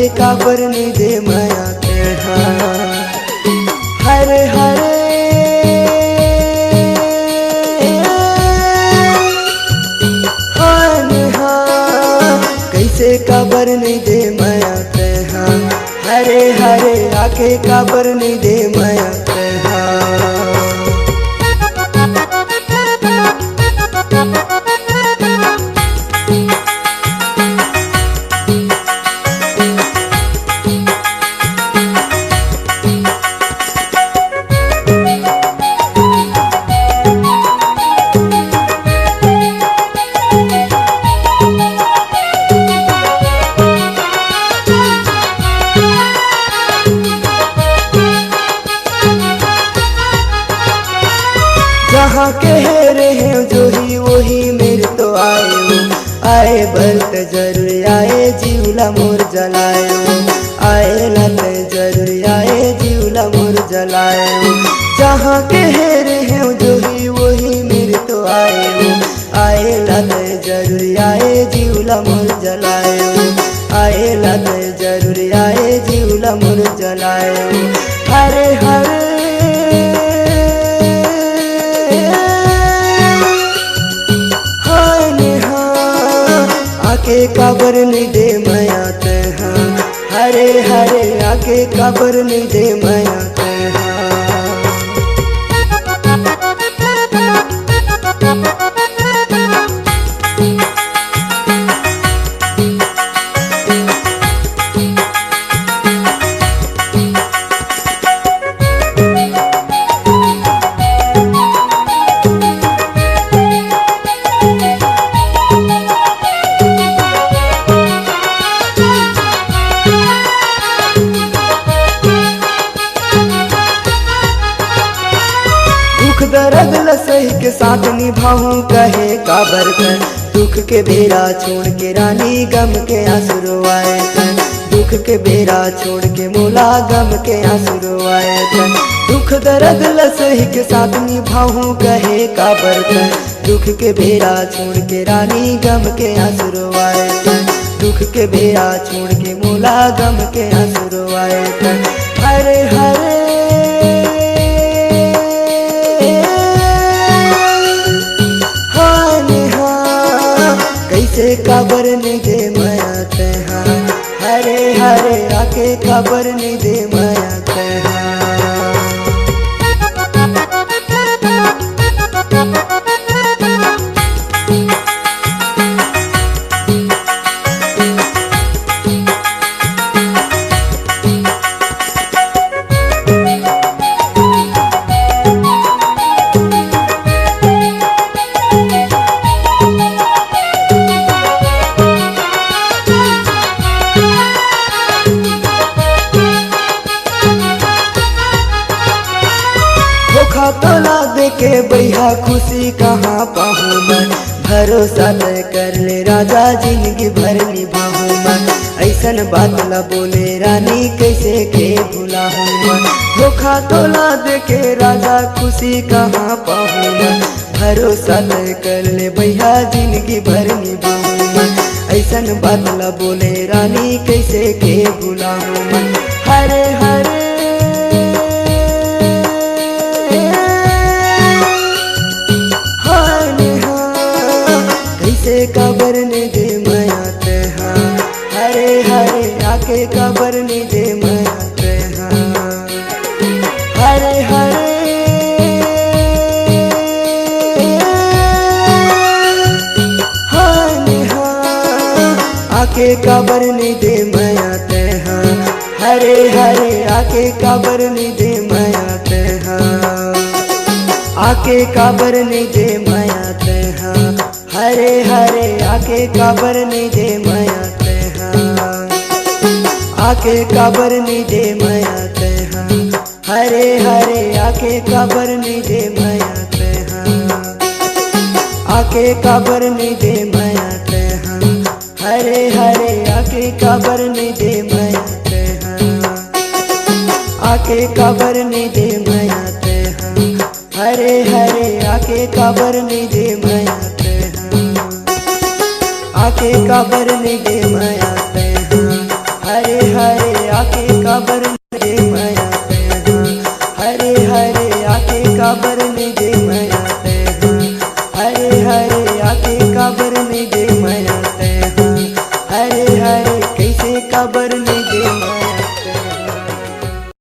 आके काबर नहीं दे माया ते हरे हरे कैसे काबर नहीं दे माया ते हरे हरे आके काबर नहीं दे माया ते जहाँ कह रहे हो जो ही वही मेरे तो आए बलत जरूर आए जीवला मोर जलाए आए लत जरूर आए जीवला मोर जलाए जहाँ कह रहे हो जो ही वही मेरे तो आए लत जरूर आए जीवला मोर जलाए आए लत जरूर आए जीवला मोर जलाए हरे हरे आके काबर नहीं दे माया ते हरे हरे आके काबर नहीं दे माया ते दर्द लसही के साथ निभाऊं कहे काबर कर दुख के बेरा छोड़ के रानी गम के आंसू रोआए दुख के बेरा छोड़ के मोला गम के आंसू रोआए दुख दर्द लसही के साथ निभाऊं कहे काबर कर दुख के बेरा छोड़ के रानी गम के आंसू रोआए दुख के बेरा छोड़ के मोला गम के आंसू रोआए हरे हरे कैसे काबर नहीं दे माया ते हरे हरे आके काबर नहीं दे माया ते तोला देके बैहा खुशी कहाँ पाहूँ मैं भरोसा तय कर ले राजा जिंदगी भर निभाऊँ मैं ऐसन बात ला बोले रानी कैसे के भुलाऊँ मैं धोखा तोला देके राजा खुशी कहाँ पाहूँ मैं भरोसा तय कर ले बैहा जिंदगी भर निभाऊँ मैं ऐसन बात ला बोले रानी कैसे के भुलाऊँ मैं हरे हरे काबर नहीं दे माया ते हरे हरे आके काबर नहीं दे माया ते हरे हरे आके काबर नहीं दे माया ते हरे हरे आके काबर नहीं दे माया ते आके काबर नहीं दे माया ते हरे हरे आके काबर नहीं दे माया ते आके काबर नहीं दे माया ते हरे हरे आके काबर नहीं दे माया ते आके काबर नहीं दे माया ते हरे हरे आके काबर नहीं दे माया ते आके काबर नहीं दे माया ते हरे हरे आके काबर नहीं दे माया ते आके काबर नहीं दे माया ते हरे हरे काबर